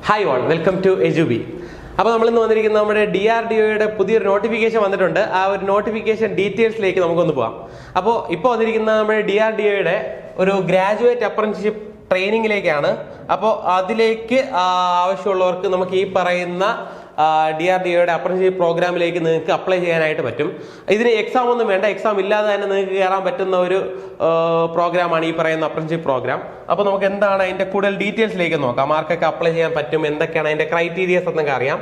Hi all, welcome to എജുബി. അപ്പോൾ നമ്മളിന്ന് വന്നിരിക്കുന്ന നമ്മുടെ DRDOയുടെ പുതിയൊരു നോട്ടിഫിക്കേഷൻ വന്നിട്ടുണ്ട്. ആ ഒരു നോട്ടിഫിക്കേഷൻ ഡീറ്റെയിൽസിലേക്ക് നമുക്കൊന്ന് പോകാം. അപ്പോൾ ഇപ്പോൾ വന്നിരിക്കുന്ന നമ്മുടെ DRDOയുടെ ഒരു ഗ്രാജുവേറ്റ് അപ്രന്റീസ്ഷിപ്പ് ട്രെയിനിങ്ങിലേക്കാണ്. അപ്പോൾ അതിലേക്ക് ആവശ്യമുള്ളവർക്ക് നമുക്ക് ഈ പറയുന്ന DRDOയുടെ അപ്രന്റീസ്ഷിപ്പ് പ്രോഗ്രാമിലേക്ക് നിങ്ങൾക്ക് അപ്ലൈ ചെയ്യാനായിട്ട് പറ്റും. ഇതിന് എക്സാം ഒന്നും വേണ്ട, എക്സാം ഇല്ലാതെ തന്നെ നിങ്ങൾക്ക് കയറാൻ പറ്റുന്ന ഒരു പ്രോഗ്രാമാണ് ഈ പറയുന്ന അപ്രന്റീസ്ഷിപ്പ് പ്രോഗ്രാം. അപ്പോൾ നമുക്ക് എന്താണ് അതിന്റെ കൂടുതൽ ഡീറ്റെയിൽസിലേക്ക് നോക്കാം. ആർക്കൊക്കെ അപ്ലൈ ചെയ്യാൻ പറ്റും, എന്തൊക്കെയാണ് അതിന്റെ ക്രൈറ്റീരിയസ് എന്നൊക്കെ അറിയാം.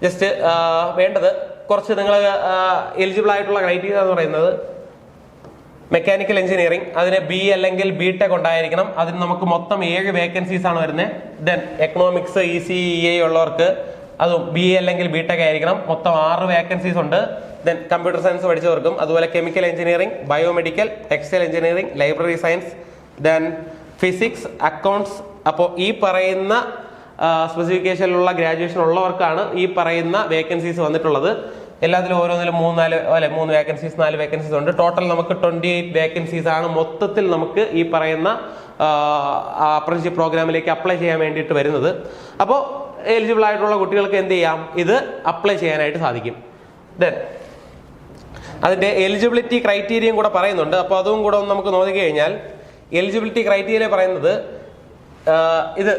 ജസ്റ്റ് വേണ്ടത് കുറച്ച് നിങ്ങൾ എലിജിബിൾ ആയിട്ടുള്ള ക്രൈറ്റീരിയ എന്ന് പറയുന്നത് മെക്കാനിക്കൽ എഞ്ചിനീയറിംഗ്, അതിന് BE അല്ലെങ്കിൽ BTech ഉണ്ടായിരിക്കണം. അതിന് നമുക്ക് മൊത്തം 7 വേക്കൻസീസ് ആണ് വരുന്നത്. ദെൻ എക്കണോമിക്സ്, ECE ഉള്ളവർക്ക് അതും BE അല്ലെങ്കിൽ BTech ആയിരിക്കണം. മൊത്തം 6 വേക്കൻസീസ് ഉണ്ട്. ദെൻ കമ്പ്യൂട്ടർ സയൻസ് പഠിച്ചവർക്കും, അതുപോലെ chemical engineering, biomedical, textile engineering, library science, then physics, accounts. അപ്പോൾ ഈ പറയുന്ന സ്പെസിഫിക്കേഷനിലുള്ള ഗ്രാജുവേഷൻ ഉള്ളവർക്കാണ് ഈ പറയുന്ന വേക്കൻസീസ് വന്നിട്ടുള്ളത്. എല്ലാത്തിലും ഓരോന്നിലും 3 വേക്കൻസീസ്, 4 വേക്കൻസീസ് ഉണ്ട്. ടോട്ടൽ നമുക്ക് 28 വേക്കൻസീസ് ആണ് മൊത്തത്തിൽ നമുക്ക് ഈ പറയുന്ന അപ്രന്റീസ്ഷിപ്പ് പ്രോഗ്രാമിലേക്ക് അപ്ലൈ ചെയ്യാൻ വേണ്ടിയിട്ട് വരുന്നത്. അപ്പോൾ എലിജിബിൾ ആയിട്ടുള്ള കുട്ടികൾക്ക് എന്ത് ചെയ്യാം, ഇത് അപ്ലൈ ചെയ്യാനായിട്ട് സാധിക്കും. ദെൻ അതിന്റെ എലിജിബിലിറ്റി ക്രൈറ്റീരിയയും കൂടെ പറയുന്നുണ്ട്. അപ്പോൾ അതും കൂടെ ഒന്ന് നമുക്ക് നോക്കി കഴിഞ്ഞാൽ എലിജിബിലിറ്റി ക്രൈറ്റീരിയ പറയുന്നത് ഇത്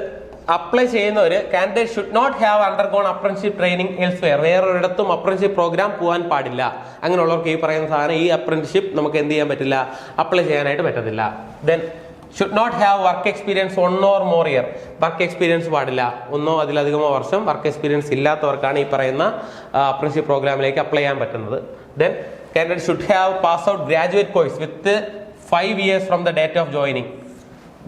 അപ്ലൈ ചെയ്യുന്നവര് candidate should not have undergone apprenticeship training elsewhere, വേറൊരിടത്തും അപ്രന്റീസ്ഷിപ്പ് പ്രോഗ്രാം പോകാൻ പാടില്ല. അങ്ങനെയുള്ളവർക്ക് ഈ പറയുന്ന സാധനം, ഈ അപ്രന്റീസ്ഷിപ്പ് നമുക്ക് എന്ത് ചെയ്യാൻ പറ്റില്ല, അപ്ലൈ ചെയ്യാനായിട്ട് പറ്റത്തില്ല. Then should not have work experience 1 or more year, work experience പാടില്ല. 1 or അതിലധികമോ വർഷം വർക്ക് എക്സ്പീരിയൻസ് ഇല്ലാത്തവർക്കാണ് ഈ പറയുന്ന അപ്രന്റീസ്ഷിപ്പ് പ്രോഗ്രാമിലേക്ക് അപ്ലൈ ചെയ്യാൻ പറ്റുന്നത്. Then candidate should have pass out graduate course with 5 years from the date of joining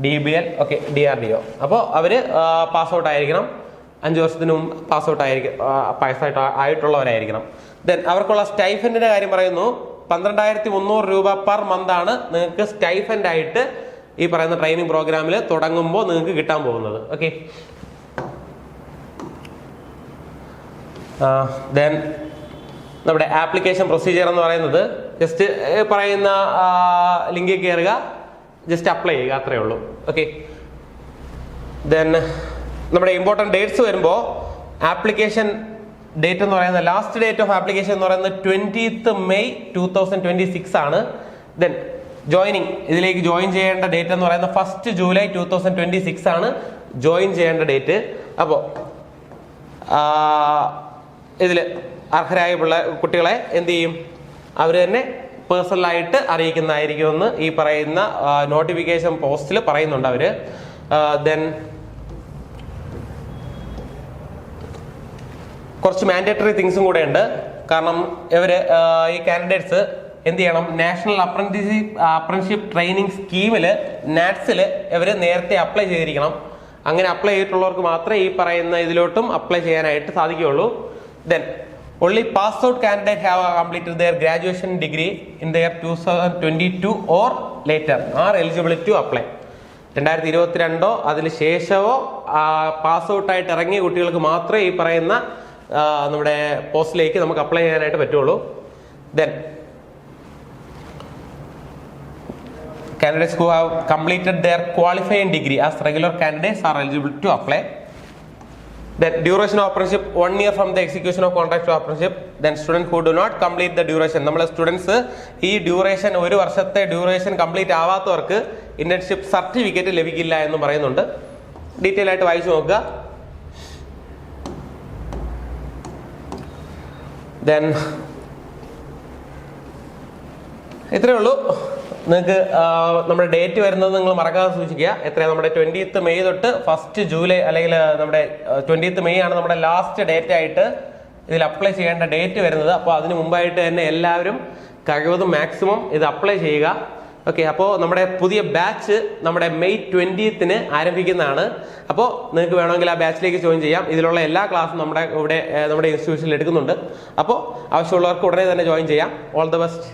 DBL, okay, DRDO. അപ്പോൾ അവര് പാസ് ഔട്ട് ആയിരിക്കണം, 5 വർഷത്തിന് മുമ്പ് പാസ് ഔട്ട് ആയിട്ടുള്ളവരായിരിക്കണം. ദെൻ അവർക്കുള്ള സ്റ്റൈഫൻഡിന്റെ കാര്യം പറയുന്നു. 12,300 രൂപ പെർ മന്ത് ആണ് നിങ്ങൾക്ക് സ്റ്റൈഫൻഡ് ആയിട്ട് ഈ പറയുന്ന ട്രെയിനിങ് പ്രോഗ്രാമിൽ തുടങ്ങുമ്പോൾ നിങ്ങൾക്ക് കിട്ടാൻ പോകുന്നത്. ഓക്കെ, ദെൻ നമ്മുടെ ആപ്ലിക്കേഷൻ പ്രൊസീജിയർ എന്ന് പറയുന്നത് ജസ്റ്റ് പറയുന്ന ലിങ്കിൽ കയറുക, ജസ്റ്റ് അപ്ലൈ ചെയ്യുക, അത്രേ ഉള്ളൂ. ഓക്കെ, ദെൻ നമ്മുടെ ഇമ്പോർട്ടൻറ്റ് ഡേറ്റ്സ് വരുമ്പോൾ ആപ്ലിക്കേഷൻ ഡേറ്റ് എന്ന് പറയുന്നത്, ലാസ്റ്റ് ഡേറ്റ് ഓഫ് ആപ്ലിക്കേഷൻ എന്ന് പറയുന്നത് 20th May 2026 ആണ്. ദെൻ ജോയിനിങ്, ഇതിലേക്ക് ജോയിൻ ചെയ്യേണ്ട ഡേറ്റ് എന്ന് പറയുന്നത് 1st July 2026 ആണ് ജോയിൻ ചെയ്യേണ്ട ഡേറ്റ്. അപ്പോൾ ഇതിൽ അർഹരായ കുട്ടികളെ എന്ത് ചെയ്യും, അവർ തന്നെ പേഴ്സണലായിട്ട് അറിയിക്കുന്നതായിരിക്കുമെന്ന് ഈ പറയുന്ന നോട്ടിഫിക്കേഷൻ പോസ്റ്റിൽ പറയുന്നുണ്ട് അവര്. ദെൻ കുറച്ച് മാൻഡേറ്ററി തിങ്സും കൂടെ ഉണ്ട്. കാരണം ഇവര് ഈ കാൻഡിഡേറ്റ്സ് എന്ത് ചെയ്യണം, നാഷണൽ അപ്രന്റീസ്ഷിപ്പ് ട്രെയിനിങ് സ്കീമില് നാറ്റ്സില് ഇവര് നേരത്തെ അപ്ലൈ ചെയ്തിരിക്കണം. അങ്ങനെ അപ്ലൈ ചെയ്തിട്ടുള്ളവർക്ക് മാത്രമേ ഈ പറയുന്ന ഇതിലോട്ടും അപ്ലൈ ചെയ്യാനായിട്ട് സാധിക്കുകയുള്ളൂ. Then only passed out candidate have completed their graduation degree in the year 2022 or later are eligible to apply. 2022 അതിന് ശേഷമോ പാസ് ഔട്ട് ആയിട്ട് ഇറങ്ങിയ കുട്ടികൾക്ക് മാത്രമേ ഈ പറയുന്ന നമ്മുടെ പോസ്റ്റിലേക്ക് നമുക്ക് അപ്ലൈ ചെയ്യാനായിട്ട് പറ്റുള്ളൂ. Then candidates who have completed their qualifying degree as regular candidates are eligible to apply. Then duration of apprenticeship 1 year from the execution of contract of apprenticeship. Then students who do not complete the duration, നമ്മളെ students ഈ duration, 1 വർഷത്തെ duration complete ആവാത്തവർക്ക് internship certificate ലഭിക്കില്ല എന്ന് പറയുന്നുണ്ട്. Detail ആയിട്ട് വായിച്ചു നോക്കുക. Then ഇത്രയേ ഉള്ളൂ. നിങ്ങൾക്ക് നമ്മുടെ ഡേറ്റ് വരുന്നത് നിങ്ങൾ മറക്കാതെ സൂക്ഷിക്കുക. എത്രയാണ് നമ്മുടെ 20th May തൊട്ട് 1st July, അല്ലെങ്കിൽ നമ്മുടെ 20th May ആണ് നമ്മുടെ ലാസ്റ്റ് ഡേറ്റ് ആയിട്ട് ഇതിൽ അപ്ലൈ ചെയ്യേണ്ട ഡേറ്റ് വരുന്നത്. അപ്പോൾ അതിന് മുമ്പായിട്ട് തന്നെ എല്ലാവരും കഴിവതും മാക്സിമം ഇത് അപ്ലൈ ചെയ്യുക. ഓക്കെ, അപ്പോൾ നമ്മുടെ പുതിയ ബാച്ച് നമ്മുടെ May 20th ആരംഭിക്കുന്നതാണ്. അപ്പോൾ നിങ്ങൾക്ക് വേണമെങ്കിൽ ആ ബാച്ചിലേക്ക് ജോയിൻ ചെയ്യാം. ഇതിലുള്ള എല്ലാ ക്ലാസ്സും നമ്മുടെ ഇൻസ്റ്റിറ്റ്യൂഷനിൽ എടുക്കുന്നുണ്ട്. അപ്പോൾ ആവശ്യമുള്ളവർക്ക് ഉടനെ തന്നെ ജോയിൻ ചെയ്യാം. All the best.